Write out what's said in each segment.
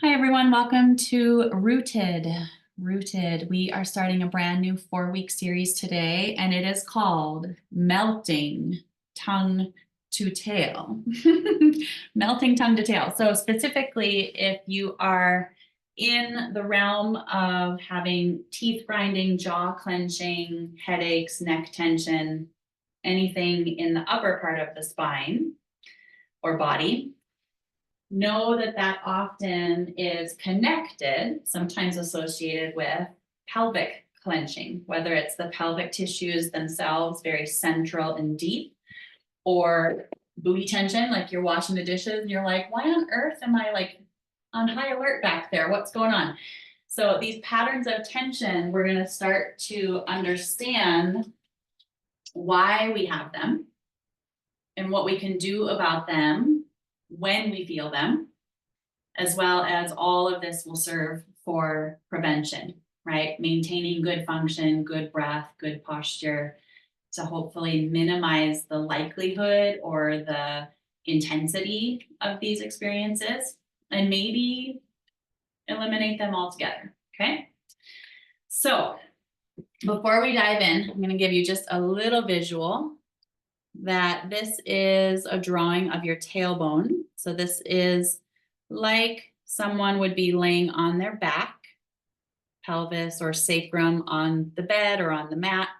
Hi, everyone. Welcome to Rooted. Rooted. We are starting a brand new 4-week series today, and it is called Melting Tongue to Tail. Melting tongue to tail. So specifically, if you are in the realm of having teeth grinding, jaw clenching, headaches, neck tension, anything in the upper part of the spine or body, know that that often is connected, sometimes associated with pelvic clenching, whether it's the pelvic tissues themselves, very central and deep, or booty tension, like you're washing the dishes and you're like, why on earth am I like on high alert back there? What's going on? So these patterns of tension, we're going to start to understand why we have them and what we can do about them when we feel them, as well as all of this will serve for prevention, right? Maintaining good function, good breath, good posture to hopefully minimize the likelihood or the intensity of these experiences and maybe eliminate them altogether, okay? So before we dive in, I'm going to give you just a little visual that this is a drawing of your tailbone. So this is like someone would be laying on their back, pelvis or sacrum on the bed or on the mat.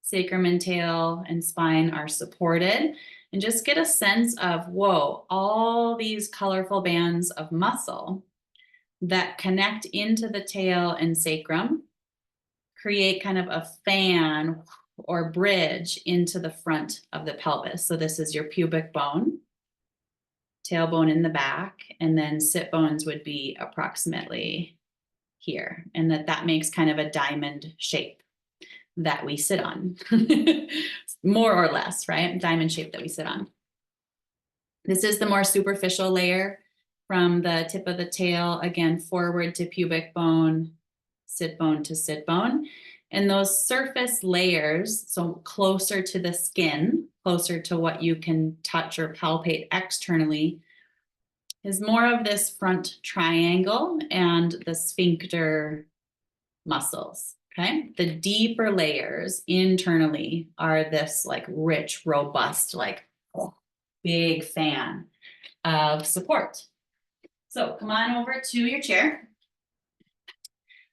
Sacrum and tail and spine are supported. And just get a sense of, whoa, all these colorful bands of muscle that connect into the tail and sacrum create kind of a fan or bridge into the front of the pelvis. So this is your pubic bone, tailbone in the back, and then sit bones would be approximately here. And that makes kind of a diamond shape that we sit on, more or less, right? Diamond shape that we sit on. This is the more superficial layer from the tip of the tail, again, forward to pubic bone, sit bone to sit bone. And those surface layers, so closer to the skin, closer to what you can touch or palpate externally, is more of this front triangle and the sphincter muscles, okay? The deeper layers internally are this like rich, robust, like big fan of support. So come on over to your chair.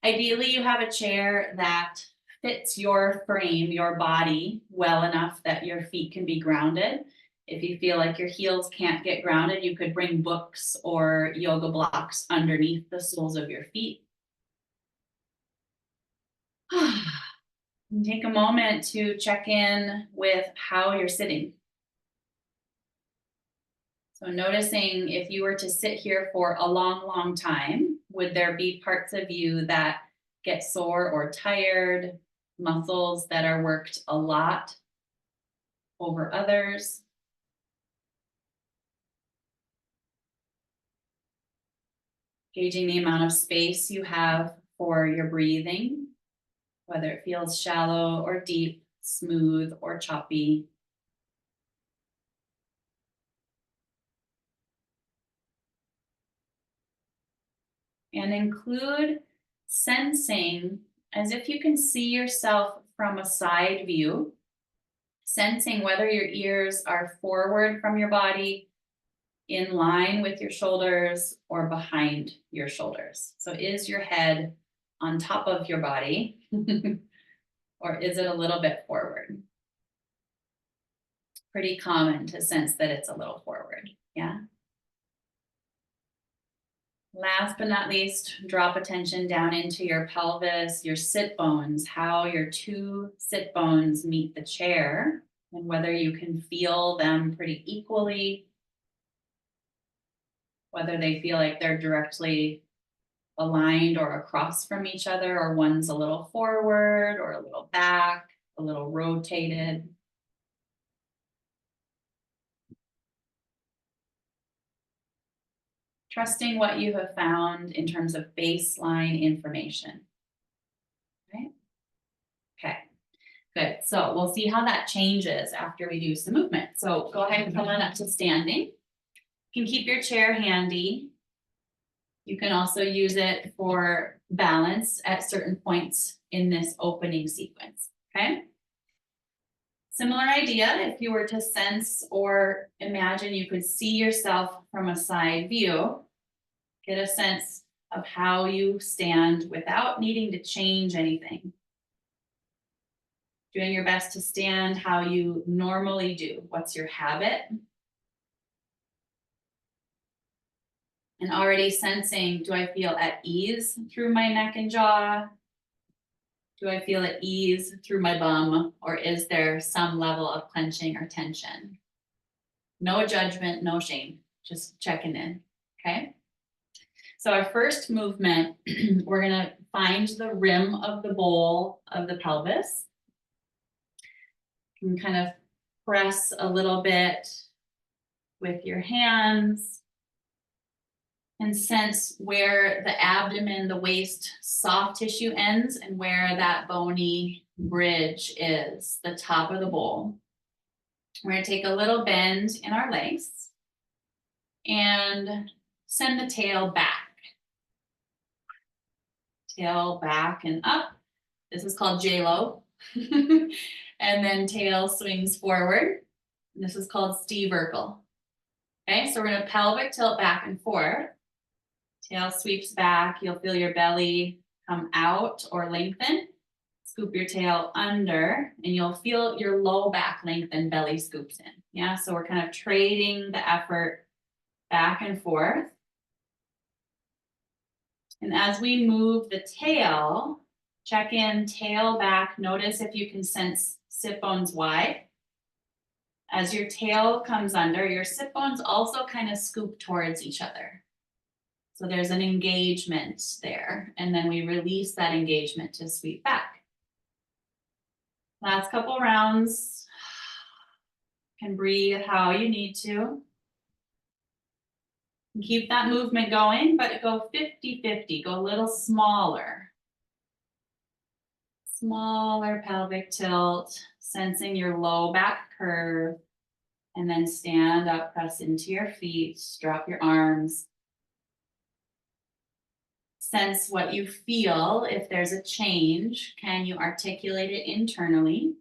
Ideally, you have a chair that fits your frame, your body well enough that your feet can be grounded. If you feel like your heels can't get grounded, you could bring books or yoga blocks underneath the soles of your feet. Take a moment to check in with how you're sitting. So noticing if you were to sit here for a long, long time, would there be parts of you that get sore or tired, muscles that are worked a lot over others? Gauging the amount of space you have for your breathing, whether it feels shallow or deep, smooth or choppy. And include sensing as if you can see yourself from a side view, sensing whether your ears are forward from your body, in line with your shoulders, or behind your shoulders. So is your head on top of your body, or is it a little bit forward? Pretty common to sense that it's a little forward, yeah? Last but not least, drop attention down into your pelvis, your sit bones, how your two sit bones meet the chair, and whether you can feel them pretty equally, whether they feel like they're directly aligned or across from each other, or one's a little forward or a little back, a little rotated. Trusting what you have found in terms of baseline information. Right? Okay, good. So we'll see how that changes after we do some movement. So go ahead and come on up to standing. You can keep your chair handy. You can also use it for balance at certain points in this opening sequence, okay? Similar idea, if you were to sense or imagine you could see yourself from a side view, get a sense of how you stand without needing to change anything. Doing your best to stand how you normally do. What's your habit? And already sensing, do I feel at ease through my neck and jaw? Do I feel at ease through my bum? Or is there some level of clenching or tension? No judgment, no shame, just checking in, okay? So our first movement, we're gonna find the rim of the bowl of the pelvis. You can kind of press a little bit with your hands and sense where the abdomen, the waist, soft tissue ends and where that bony bridge is, the top of the bowl. We're gonna take a little bend in our legs and send the tail back. Tail back and up. This is called J-Lo. And then tail swings forward. This is called Steve Urkel. Okay, so we're gonna pelvic tilt back and forth. Tail sweeps back. You'll feel your belly come out or lengthen. Scoop your tail under and you'll feel your low back lengthen, belly scoops in. Yeah, so we're kind of trading the effort back and forth. And as we move the tail, check in, tail back. Notice if you can sense sit bones wide. As your tail comes under, your sit bones also kind of scoop towards each other. So there's an engagement there. And then we release that engagement to sweep back. Last couple rounds. Can breathe how you need to. And keep that movement going, but go 50-50, go a little smaller. Smaller pelvic tilt, sensing your low back curve, and then stand up, press into your feet, drop your arms. Sense what you feel. If there's a change, can you articulate it internally?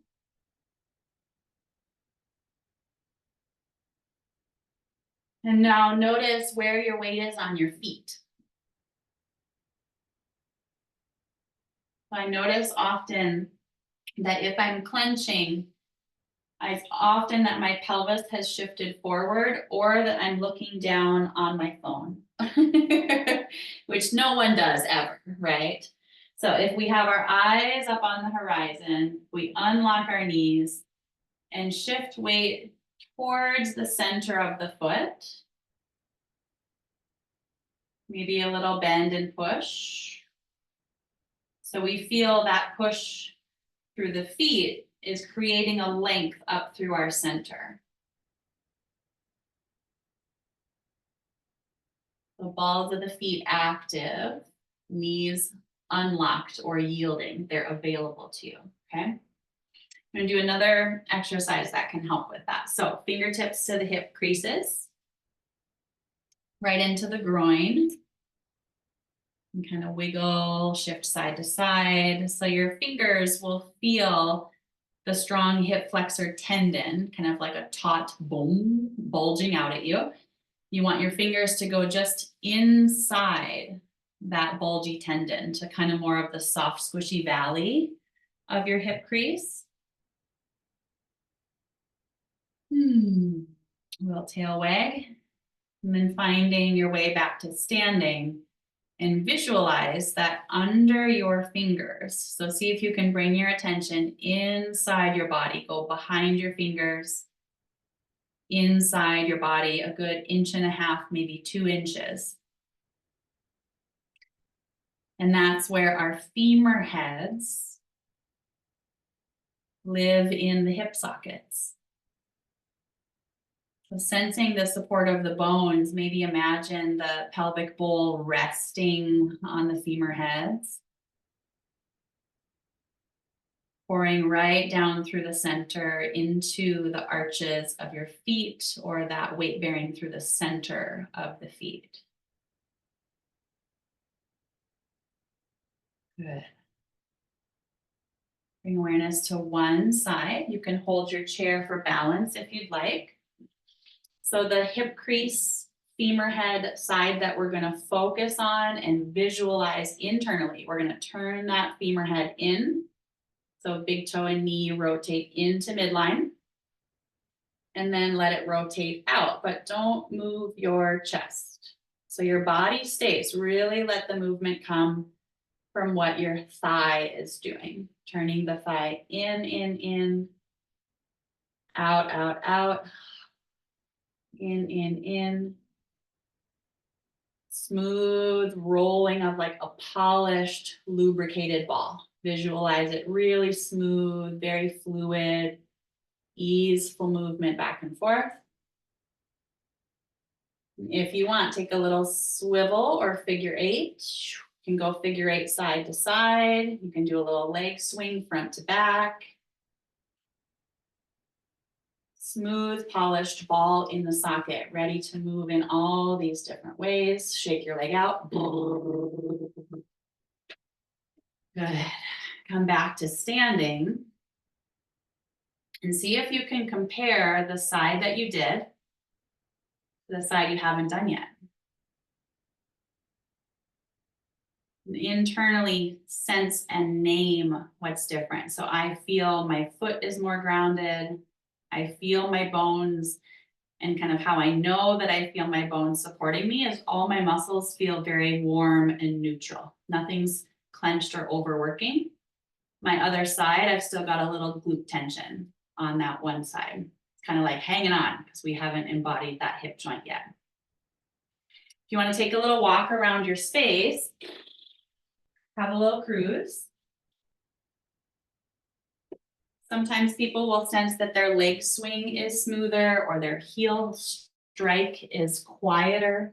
And now notice where your weight is on your feet. I notice often that if I'm clenching, it's often that my pelvis has shifted forward or that I'm looking down on my phone, which no one does ever, right? So if we have our eyes up on the horizon, we unlock our knees and shift weight towards the center of the foot. Maybe a little bend and push. So we feel that push through the feet is creating a length up through our center. The balls of the feet active, knees unlocked or yielding. They're available to you, okay? I'm gonna do another exercise that can help with that. So fingertips to the hip creases, right into the groin. And kind of wiggle, shift side to side. So your fingers will feel the strong hip flexor tendon, kind of like a taut bone bulging out at you. You want your fingers to go just inside that bulgy tendon to kind of more of the soft, squishy valley of your hip crease. Little tail wag. And then finding your way back to standing. And visualize that under your fingers. So see if you can bring your attention inside your body. Go behind your fingers, inside your body, a good 1.5 inches, maybe 2 inches. And that's where our femur heads live in the hip sockets. So sensing the support of the bones, maybe imagine the pelvic bowl resting on the femur heads. Pouring right down through the center into the arches of your feet or that weight bearing through the center of the feet. Good. Bring awareness to one side. You can hold your chair for balance if you'd like. So the hip crease, femur head side that we're gonna focus on and visualize internally. We're gonna turn that femur head in. So big toe and knee rotate into midline. And then let it rotate out, but don't move your chest. So your body stays. Really let the movement come from what your thigh is doing. Turning the thigh in, out, out, in. Smooth rolling of like a polished, lubricated ball. Visualize it really smooth, very fluid, easeful movement back and forth. If you want, take a little swivel or figure eight. You can go figure eight side to side. You can do a little leg swing front to back. Smooth, polished ball in the socket, ready to move in all these different ways. Shake your leg out. Good. Come back to standing. And see if you can compare the side that you did to the side you haven't done yet. Internally sense and name what's different. So I feel my foot is more grounded. I feel my bones, and kind of how I know that I feel my bones supporting me is all my muscles feel very warm and neutral. Nothing's clenched or overworking. My other side, I've still got a little glute tension on that one side. It's kind of like hanging on because we haven't embodied that hip joint yet. If you want to take a little walk around your space, have a little cruise. Sometimes people will sense that their leg swing is smoother or their heel strike is quieter,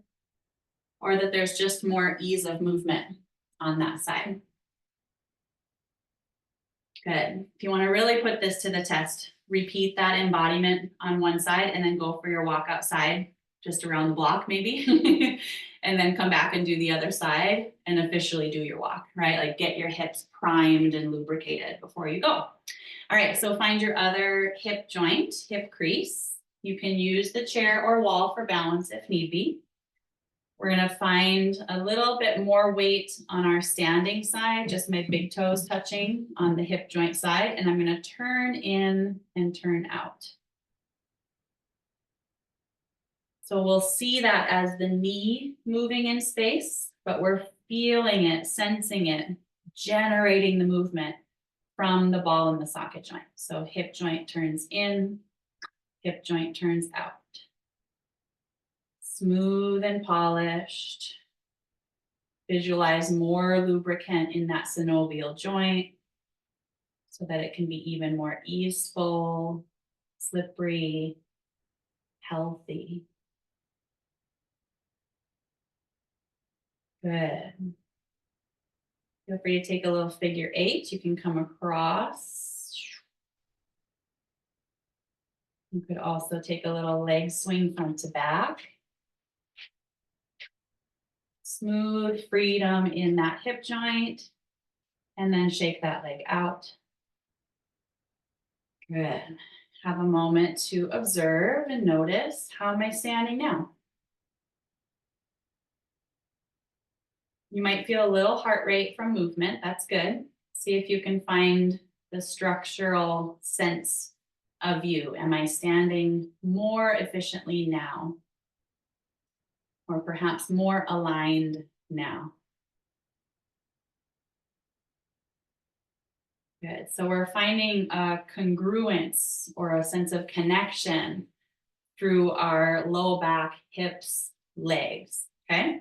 or that there's just more ease of movement on that side. Good. If you want to really put this to the test, repeat that embodiment on one side and then go for your walk outside, just around the block maybe, and then come back and do the other side and officially do your walk, right? Like get your hips primed and lubricated before you go. All right, so find your other hip joint, hip crease. You can use the chair or wall for balance if need be. We're gonna find a little bit more weight on our standing side, just my big toes touching on the hip joint side, and I'm gonna turn in and turn out. So we'll see that as the knee moving in space, but we're feeling it, sensing it, generating the movement from the ball in the socket joint. So hip joint turns in, hip joint turns out. Smooth and polished. Visualize more lubricant in that synovial joint so that it can be even more easeful, slippery, healthy. Good. Feel free to take a little figure eight. You can come across. You could also take a little leg swing front to back. Smooth freedom in that hip joint. And then shake that leg out. Good. Have a moment to observe and notice, how am I standing now? You might feel a little heart rate from movement. That's good. See if you can find the structural sense of you. Am I standing more efficiently now? Or perhaps more aligned now? Good. So we're finding a congruence or a sense of connection through our low back, hips, legs. Okay.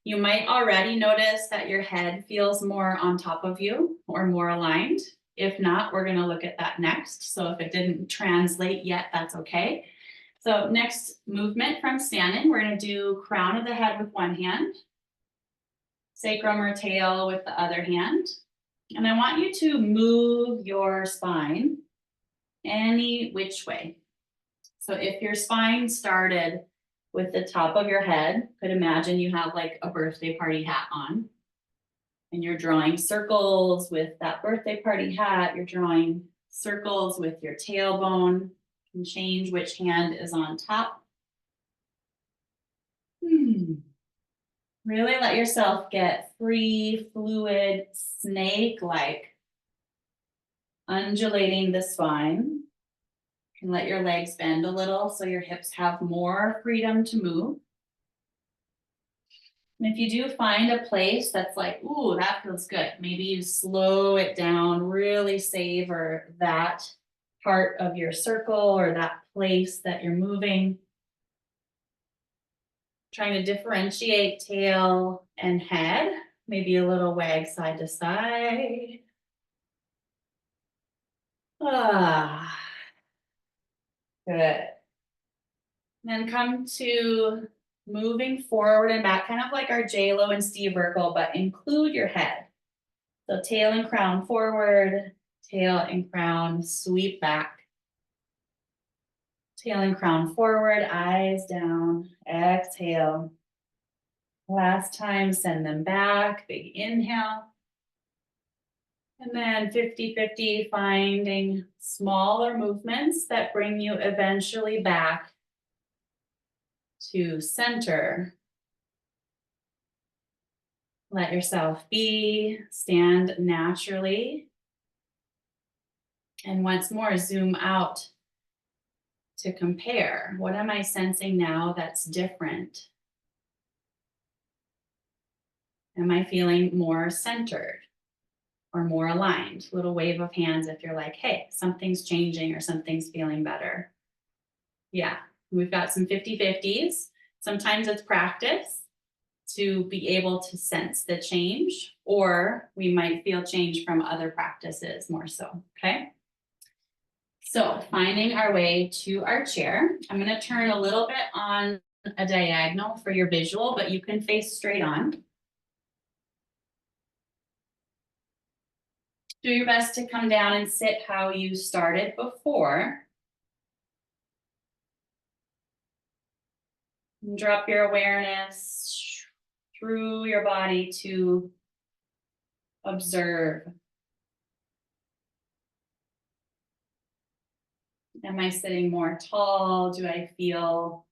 You might already notice that your head feels more on top of you or more aligned. If not, we're going to look at that next. So if it didn't translate yet, that's okay. So next movement from standing, we're going to do crown of the head with one hand, sacrum or tail with the other hand. And I want you to move your spine any which way. So if your spine started with the top of your head, could imagine you have like a birthday party hat on, And you're drawing circles with that birthday party hat. You're drawing circles with your tailbone. You can change which hand is on top. Really let yourself get free, fluid, snake-like, undulating the spine. You can let your legs bend a little so your hips have more freedom to move. And if you do find a place that's like, ooh, that feels good, maybe you slow it down, really savor that part of your circle or that place that you're moving. Trying to differentiate tail and head, maybe a little wag side to side. Good. Then come to moving forward and back, kind of like our J-Lo and Steve Urkel, but include your head. So tail and crown forward, tail and crown sweep back. Tail and crown forward, eyes down, exhale. Last time, send them back, big inhale. And then 50-50, finding smaller movements that bring you eventually back to center. Let yourself be, stand naturally. And once more, zoom out to compare. What am I sensing now that's different? Am I feeling more centered or more aligned? Little wave of hands if you're like, hey, something's changing or something's feeling better. Yeah, we've got some 50-50s. Sometimes it's practice to be able to sense the change, or we might feel change from other practices more so, okay? So finding our way to our chair. I'm going to turn a little bit on a diagonal for your visual, but you can face straight on. Do your best to come down and sit how you started before. And drop your awareness through your body to observe. Am I sitting more tall? Do I feel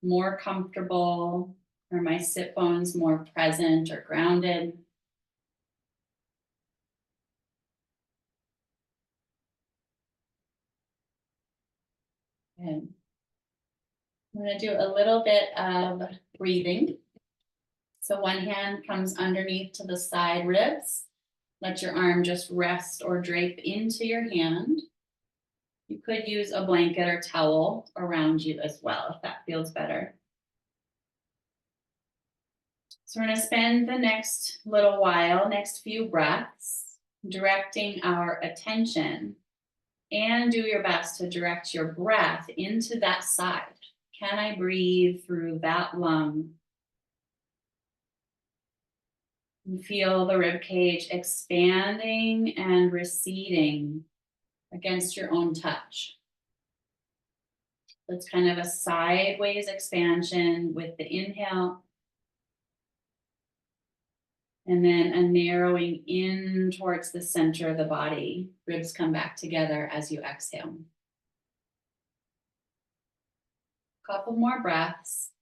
more comfortable? Are my sit bones more present or grounded? Good. I'm going to do a little bit of breathing. So one hand comes underneath to the side ribs. Let your arm just rest or drape into your hand. You could use a blanket or towel around you as well, if that feels better. So we're going to spend the next little while, next few breaths, directing our attention, and do your best to direct your breath into that side. Can I breathe through that lung? And feel the rib cage expanding and receding against your own touch. It's kind of a sideways expansion with the inhale. And then a narrowing in towards the center of the body. Ribs come back together as you exhale. Couple more breaths.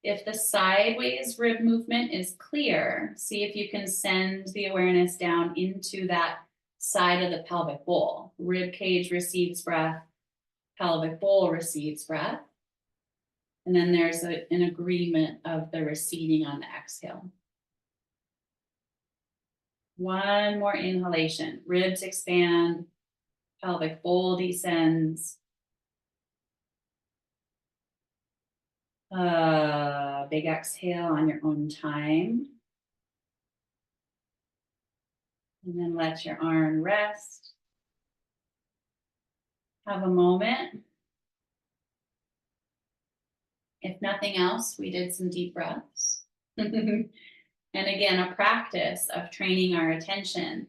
If the sideways rib movement is clear, see if you can send the awareness down into that side of the pelvic bowl. Rib cage receives breath, pelvic bowl receives breath. And then there's an agreement of the receding on the exhale. One more inhalation. Ribs expand, pelvic bowl descends. Big exhale on your own time. And then let your arm rest. Have a moment. If nothing else, we did some deep breaths. And again, a practice of training our attention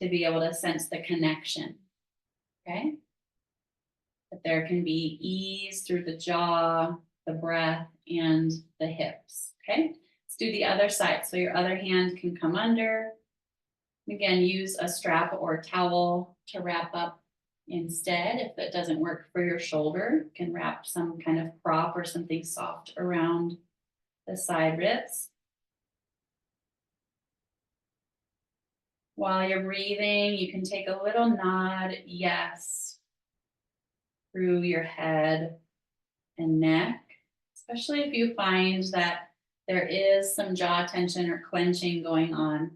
to be able to sense the connection, okay? That there can be ease through the jaw, the breath, and the hips, okay? Let's do the other side. So your other hand can come under, Again, use a strap or towel to wrap up instead. If that doesn't work for your shoulder, you can wrap some kind of prop or something soft around the side ribs. While you're breathing, you can take a little nod, yes, through your head and neck, especially if you find that there is some jaw tension or clenching going on.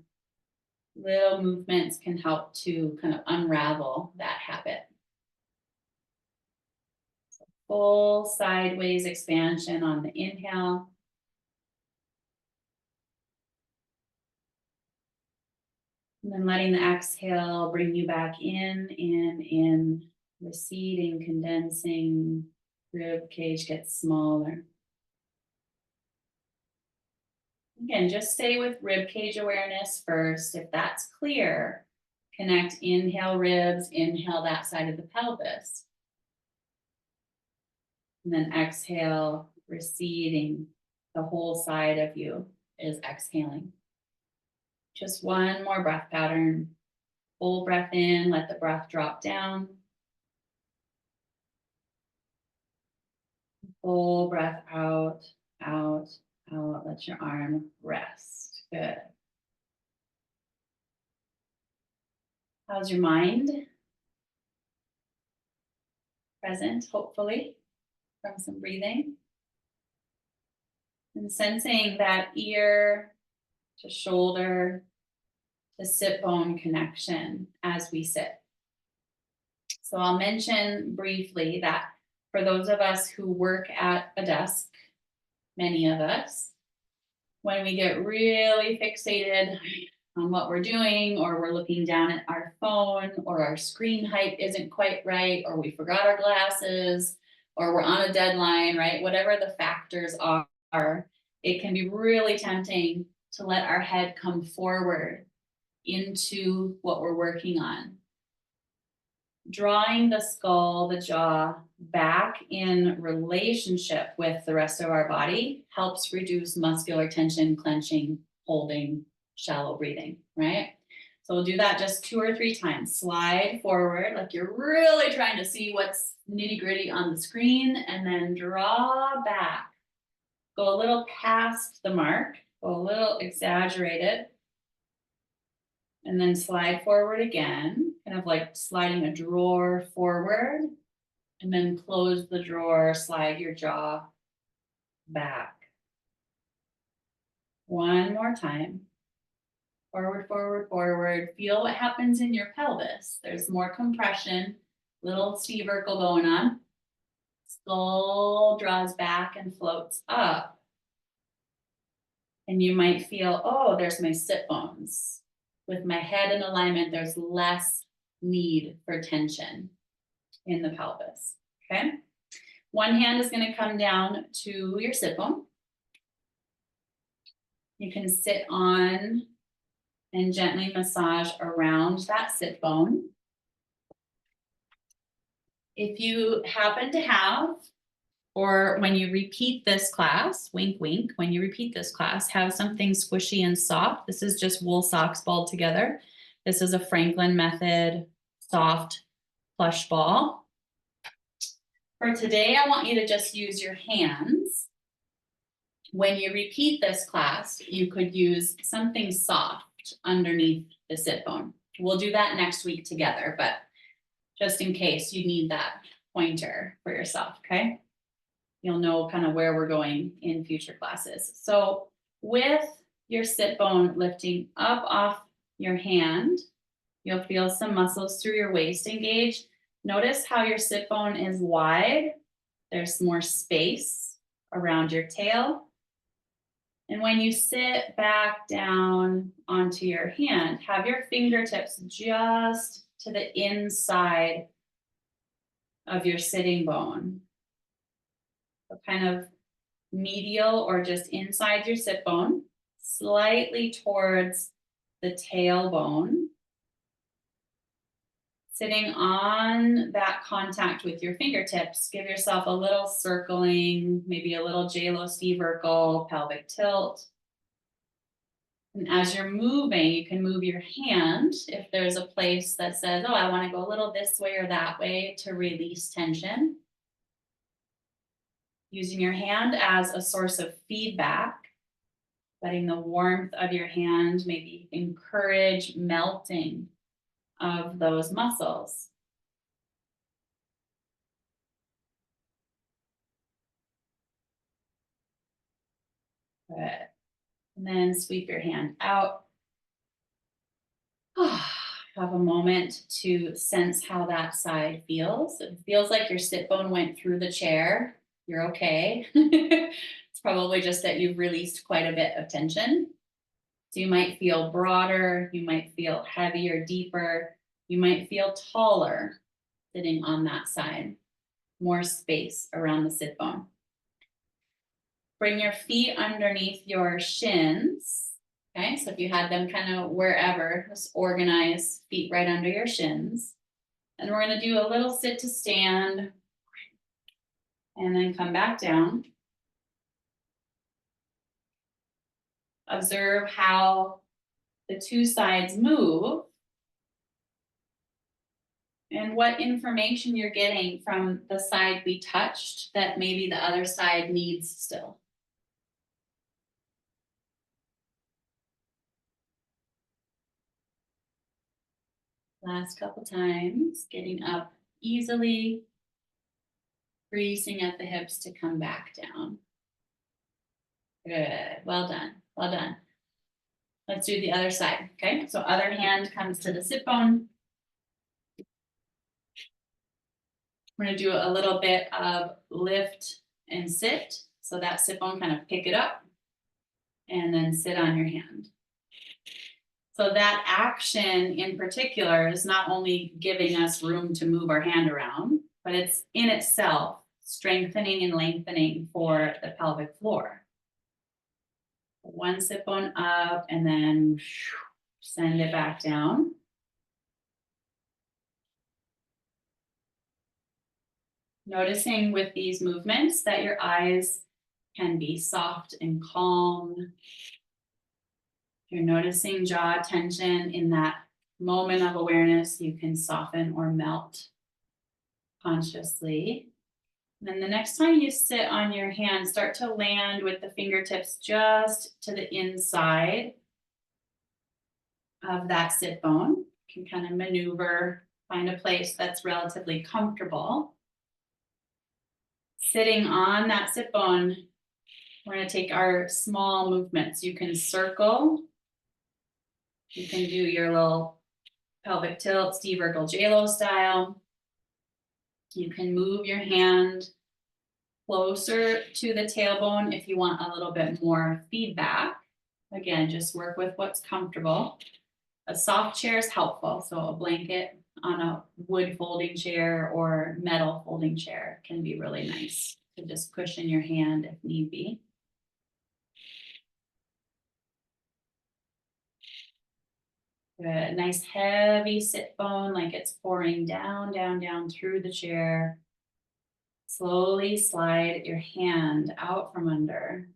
Little movements can help to kind of unravel that habit. So full sideways expansion on the inhale. And then letting the exhale bring you back in, receding, condensing, rib cage gets smaller. Again, just stay with rib cage awareness first. If that's clear, connect, inhale ribs, inhale that side of the pelvis. And then exhale, receding. The whole side of you is exhaling. Just one more breath pattern. Full breath in, let the breath drop down. Full breath out, out, out. Let your arm rest. Good. How's your mind? Present, hopefully, from some breathing. And sensing that ear to shoulder to sit bone connection as we sit. So I'll mention briefly that for those of us who work at a desk, many of us, when we get really fixated on what we're doing, or we're looking down at our phone, or our screen height isn't quite right, or we forgot our glasses, or we're on a deadline, right? Whatever the factors are, it can be really tempting to let our head come forward into what we're working on. Drawing the skull, the jaw back in relationship with the rest of our body helps reduce muscular tension, clenching, holding, shallow breathing, right? So we'll do that just 2 or 3 times. Slide forward like you're really trying to see what's nitty gritty on the screen, and then draw back. Go a little past the mark, go a little exaggerated, and then slide forward again, kind of like sliding a drawer forward, and then close the drawer, slide your jaw back. One more time. Forward, forward, forward. Feel what happens in your pelvis. There's more compression, little C-vertical going on. Skull draws back and floats up. And you might feel, oh, there's my sit bones. With my head in alignment, there's less need for tension in the pelvis, okay? One hand is gonna come down to your sit bone. You can sit on and gently massage around that sit bone. If you happen to have, or when you repeat this class, wink, wink, when you repeat this class, have something squishy and soft. This is just wool socks balled together. This is a Franklin method soft plush ball. For today, I want you to just use your hands. When you repeat this class, you could use something soft underneath the sit bone. We'll do that next week together, but just in case you need that pointer for yourself, okay? You'll know kind of where we're going in future classes. So with your sit bone lifting up off your hand, you'll feel some muscles through your waist engage. Notice how your sit bone is wide. There's more space around your tail. And when you sit back down onto your hand, have your fingertips just to the inside of your sitting bone. So kind of medial or just inside your sit bone, slightly towards the tailbone. Sitting on that contact with your fingertips, give yourself a little circling, maybe a little J-Lo C-vertical pelvic tilt. And as you're moving, you can move your hand if there's a place that says, oh, I want to go a little this way or that way to release tension. Using your hand as a source of feedback, letting the warmth of your hand maybe encourage melting of those muscles. Good. And then sweep your hand out. Have a moment to sense how that side feels. It feels like your sit bone went through the chair. You're okay. It's probably just that you've released quite a bit of tension. So you might feel broader, you might feel heavier, deeper, you might feel taller sitting on that side, more space around the sit bone. Bring your feet underneath your shins. Okay, so if you had them kind of wherever, just organize feet right under your shins. And we're going to do a little sit to stand and then come back down. Observe how the two sides move and what information you're getting from the side we touched that maybe the other side needs still. Last couple times, getting up easily, creasing at the hips to come back down. Good, well done, well done. Let's do the other side, okay? So other hand comes to the sit bone. We're gonna do a little bit of lift and sit. So that sit bone, kind of pick it up and then sit on your hand. So that action in particular is not only giving us room to move our hand around, but it's in itself strengthening and lengthening for the pelvic floor. One sit bone up and then send it back down. Noticing with these movements that your eyes can be soft and calm. You're noticing jaw tension in that moment of awareness, you can soften or melt consciously. And then the next time you sit on your hand, start to land with the fingertips just to the inside of that sit bone. You can kind of maneuver, find a place that's relatively comfortable. Sitting on that sit bone, we're going to take our small movements. You can circle. You can do your little pelvic tilt, Steve Urkel J-Lo style. You can move your hand closer to the tailbone if you want a little bit more feedback. Again, just work with what's comfortable. A soft chair is helpful. So a blanket on a wood folding chair or metal folding chair can be really nice to just cushion your hand if need be. Good, nice heavy sit bone, like it's pouring down, down, down through the chair. Slowly slide your hand out from under.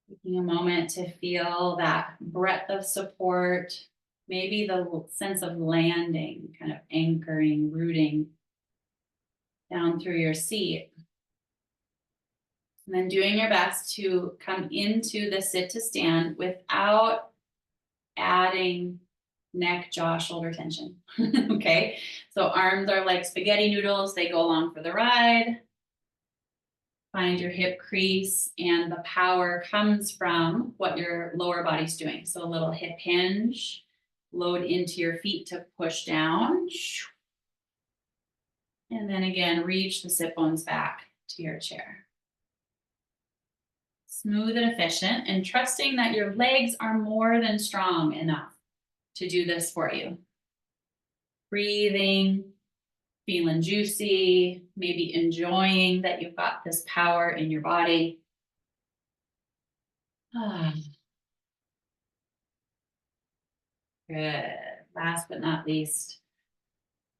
Taking a moment to feel that breadth of support, maybe the sense of landing, kind of anchoring, rooting down through your seat. And then doing your best to come into the sit to stand without adding neck, jaw, shoulder tension. Okay, so arms are like spaghetti noodles, they go along for the ride. Find your hip crease, and the power comes from what your lower body's doing. So a little hip hinge, load into your feet to push down. And then again, reach the sit bones back to your chair. Smooth and efficient, and trusting that your legs are more than strong enough to do this for you. Breathing, feeling juicy, maybe enjoying that you've got this power in your body. Good. Last but not least,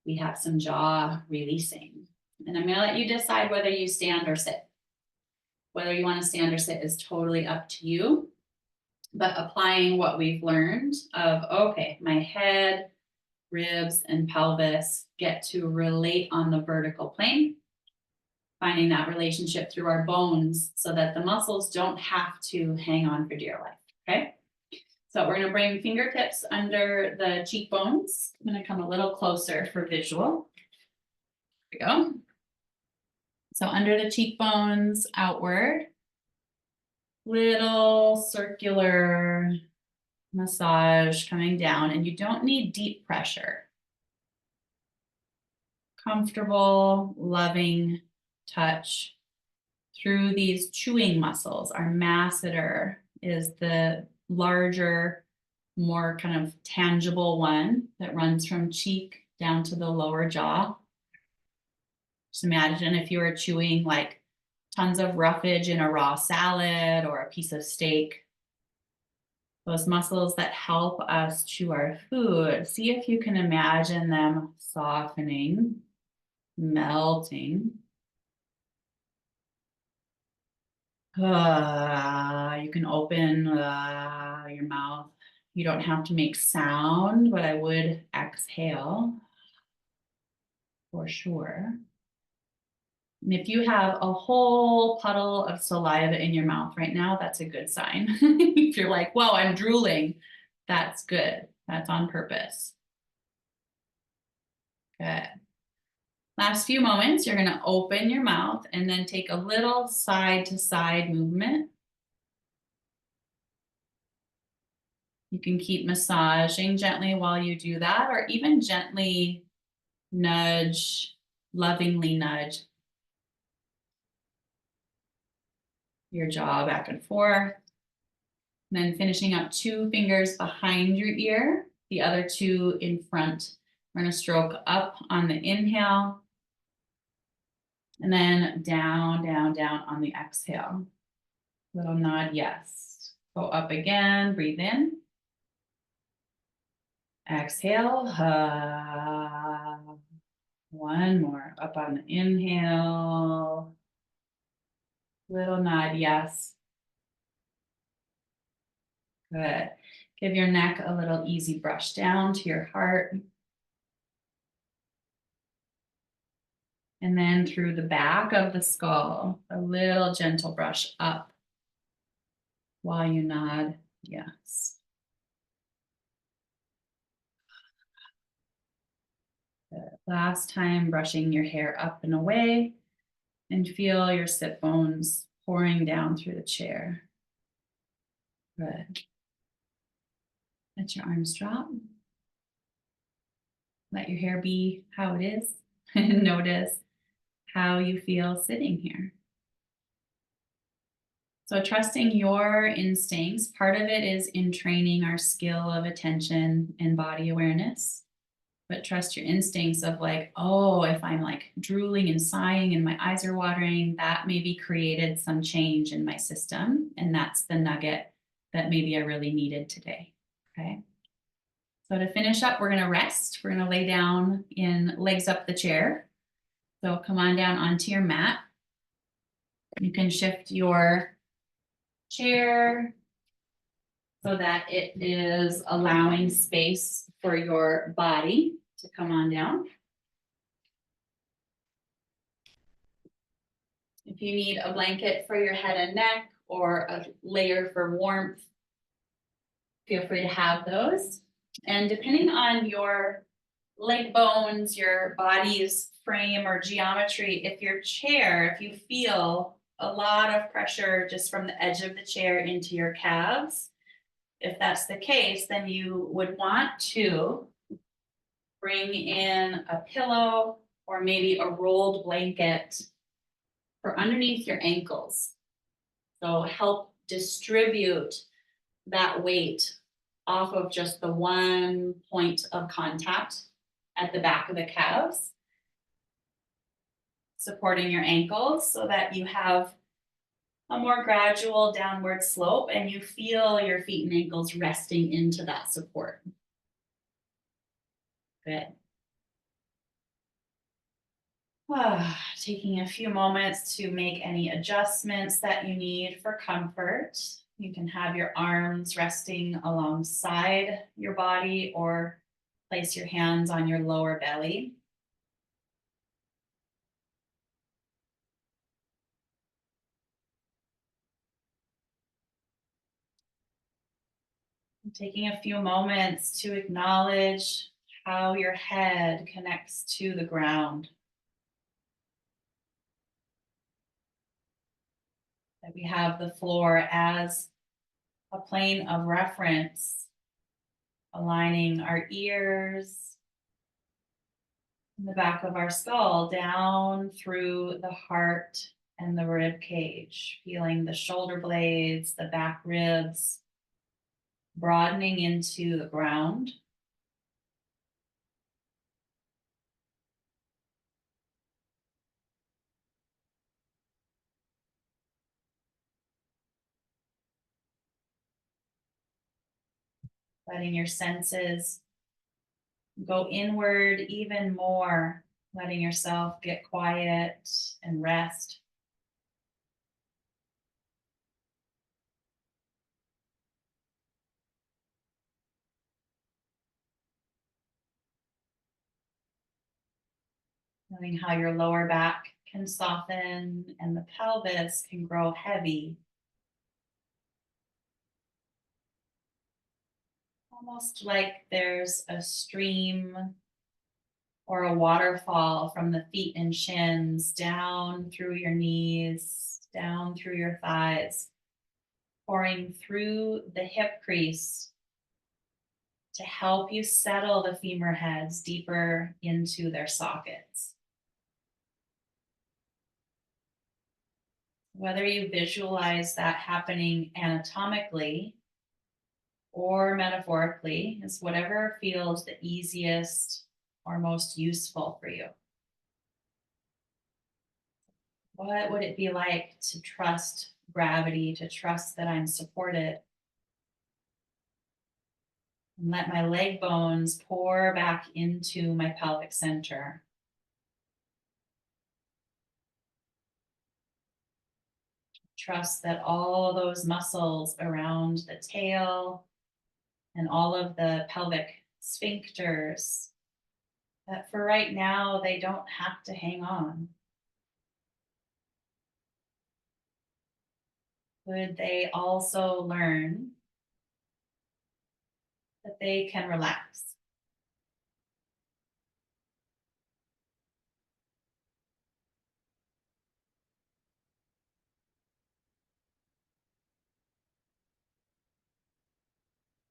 we have some jaw releasing. And I'm going to let you decide whether you stand or sit. Whether you want to stand or sit is totally up to you. But applying what we've learned of, okay, my head, ribs, and pelvis get to relate on the vertical plane, finding that relationship through our bones so that the muscles don't have to hang on for dear life, okay? So we're gonna bring fingertips under the cheekbones. I'm gonna come a little closer for visual. There we go. So under the cheekbones, outward. Little circular massage coming down, and you don't need deep pressure. Comfortable, loving touch through these chewing muscles. Our masseter is the larger, more kind of tangible one that runs from cheek down to the lower jaw. Just imagine if you were chewing like tons of roughage in a raw salad or a piece of steak. Those muscles that help us chew our food, see if you can imagine them softening, melting. You can open your mouth. You don't have to make sound, but I would exhale for sure. And if you have a whole puddle of saliva in your mouth right now, that's a good sign. If you're like, whoa, I'm drooling, that's good. That's on purpose. Good. Last few moments, you're gonna open your mouth and then take a little side to side movement. You can keep massaging gently while you do that, or even gently nudge, lovingly nudge your jaw back and forth. And then finishing up 2 fingers behind your ear, the other 2 in front. We're gonna stroke up on the inhale, and then down, down, down on the exhale. Little nod, yes. Go up again, breathe in. Exhale. One more, up on the inhale. Little nod, yes. Good. Give your neck a little easy brush down to your heart. And then through the back of the skull, a little gentle brush up while you nod, yes. Good. Last time, brushing your hair up and away, and feel your sit bones pouring down through the chair. Good. Let your arms drop. Let your hair be how it is. And notice how you feel sitting here. So trusting your instincts, part of it is in training our skill of attention and body awareness. But trust your instincts of like, oh, if I'm like drooling and sighing and my eyes are watering, that maybe created some change in my system. And that's the nugget that maybe I really needed today, okay? So to finish up, we're gonna rest. We're gonna lay down in legs up the chair. So come on down onto your mat. You can shift your chair so that it is allowing space for your body to come on down. If you need a blanket for your head and neck or a layer for warmth, feel free to have those. And depending on your leg bones, your body's frame or geometry, if your chair, if you feel a lot of pressure just from the edge of the chair into your calves, if that's the case, then you would want to bring in a pillow or maybe a rolled blanket for underneath your ankles. So help distribute that weight off of just the one point of contact at the back of the calves, supporting your ankles so that you have a more gradual downward slope and you feel your feet and ankles resting into that support. Good. Taking a few moments to make any adjustments that you need for comfort. You can have your arms resting alongside your body or place your hands on your lower belly. Taking a few moments to acknowledge how your head connects to the ground. That we have the floor as a plane of reference, aligning our ears in the back of our skull down through the heart and the rib cage, feeling the shoulder blades, the back ribs broadening into the ground. Letting your senses go inward even more, letting yourself get quiet and rest. Knowing how your lower back can soften and the pelvis can grow heavy. Almost like there's a stream or a waterfall from the feet and shins down through your knees, down through your thighs, pouring through the hip crease to help you settle the femur heads deeper into their sockets. Whether you visualize that happening anatomically or metaphorically is whatever feels the easiest or most useful for you. What would it be like to trust gravity, to trust that I'm supported? And let my leg bones pour back into my pelvic center. Trust that all those muscles around the tail and all of the pelvic sphincters, that for right now, they don't have to hang on. Could they also learn that they can relax?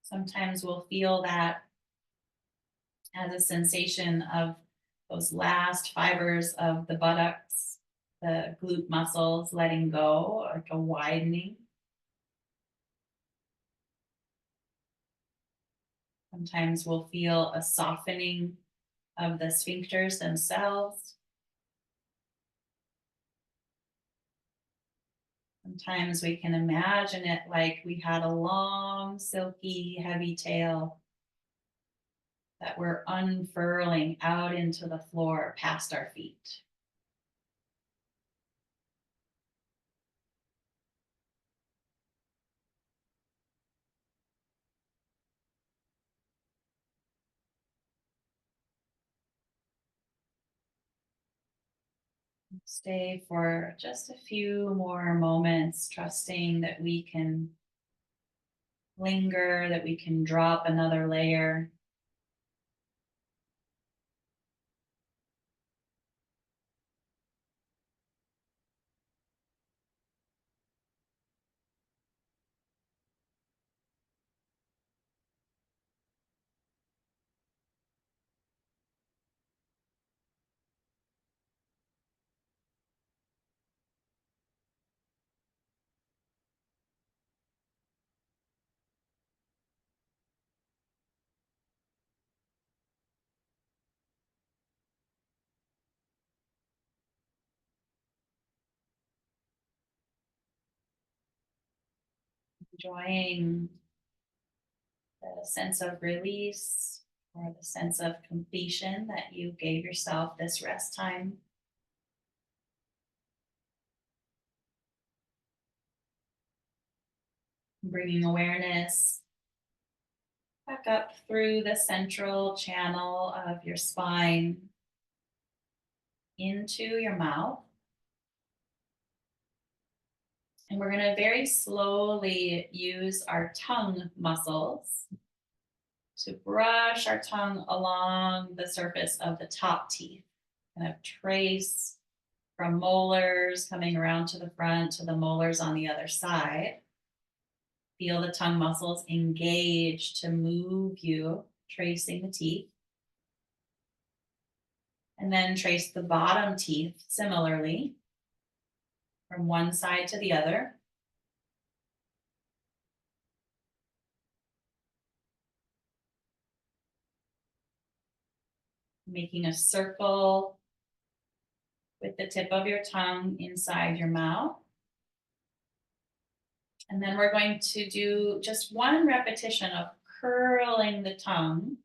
Sometimes we'll feel that as a sensation of those last fibers of the buttocks, the glute muscles letting go, like a widening. Sometimes we'll feel a softening of the sphincters themselves. Sometimes we can imagine it like we had a long, silky, heavy tail that we're unfurling out into the floor past our feet. Stay for just a few more moments, trusting that we can linger, that we can drop another layer. Enjoying the sense of release or the sense of completion that you gave yourself this rest time. Bringing awareness back up through the central channel of your spine into your mouth. And we're going to very slowly use our tongue muscles to brush our tongue along the surface of the top teeth. Kind of trace from molars coming around to the front to the molars on the other side. Feel the tongue muscles engage to move you, tracing the teeth. And then trace the bottom teeth similarly from one side to the other. Making a circle with the tip of your tongue inside your mouth. And then we're going to do just one repetition of curling the tongue.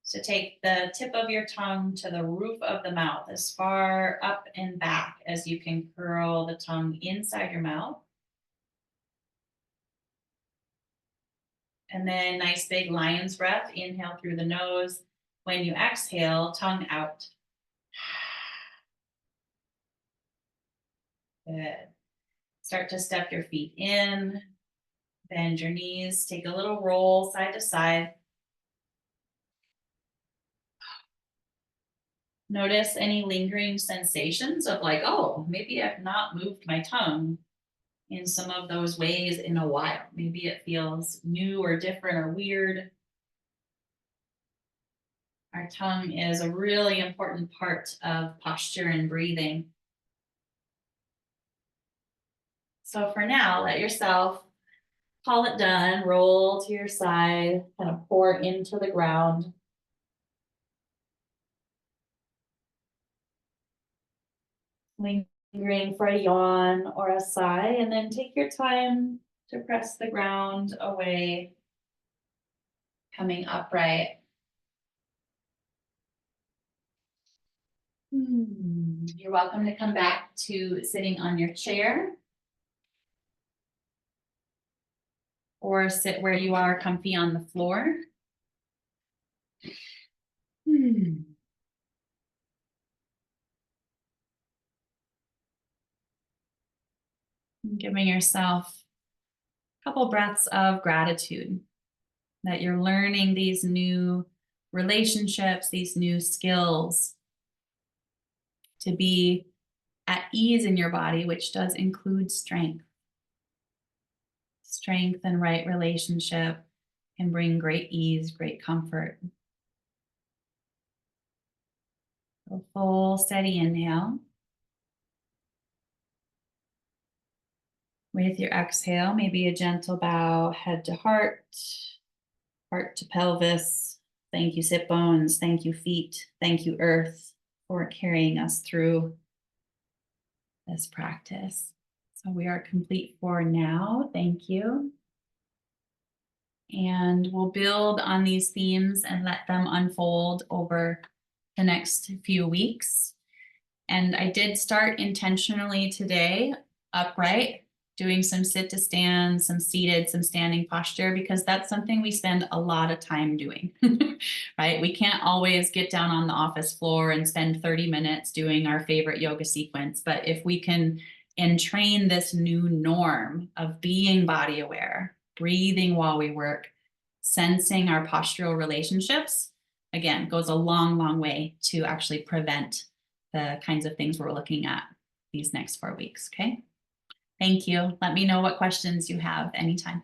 So take the tip of your tongue to the roof of the mouth, as far up and back as you can curl the tongue inside your mouth. And then nice big lion's breath. Inhale through the nose. When you exhale, tongue out. Good. Start to step your feet in. Bend your knees. Take a little roll side to side. Notice any lingering sensations of like, oh, maybe I've not moved my tongue in some of those ways in a while. Maybe it feels new or different or weird. Our tongue is a really important part of posture and breathing. So for now, let yourself call it done, roll to your side, kind of pour into the ground. Lingering for a yawn or a sigh, and then take your time to press the ground away, coming upright. You're welcome to come back to sitting on your chair or sit where you are comfy on the floor. Giving yourself a couple breaths of gratitude that you're learning these new relationships, these new skills to be at ease in your body, which does include strength. Strength and right relationship can bring great ease, great comfort. A full steady inhale. With your exhale, maybe a gentle bow, head to heart, heart to pelvis. Thank you, sit bones. Thank you, feet. Thank you, earth, for carrying us through this practice. So we are complete for now. Thank you. And we'll build on these themes and let them unfold over the next few weeks. And I did start intentionally today upright, doing some sit to stand, some seated, some standing posture, because that's something we spend a lot of time doing, right? We can't always get down on the office floor and spend 30 minutes doing our favorite yoga sequence. But if we can entrain this new norm of being body aware, breathing while we work, sensing our postural relationships, again, goes a long, long way to actually prevent the kinds of things we're looking at these next 4 weeks, okay? Thank you. Let me know what questions you have anytime.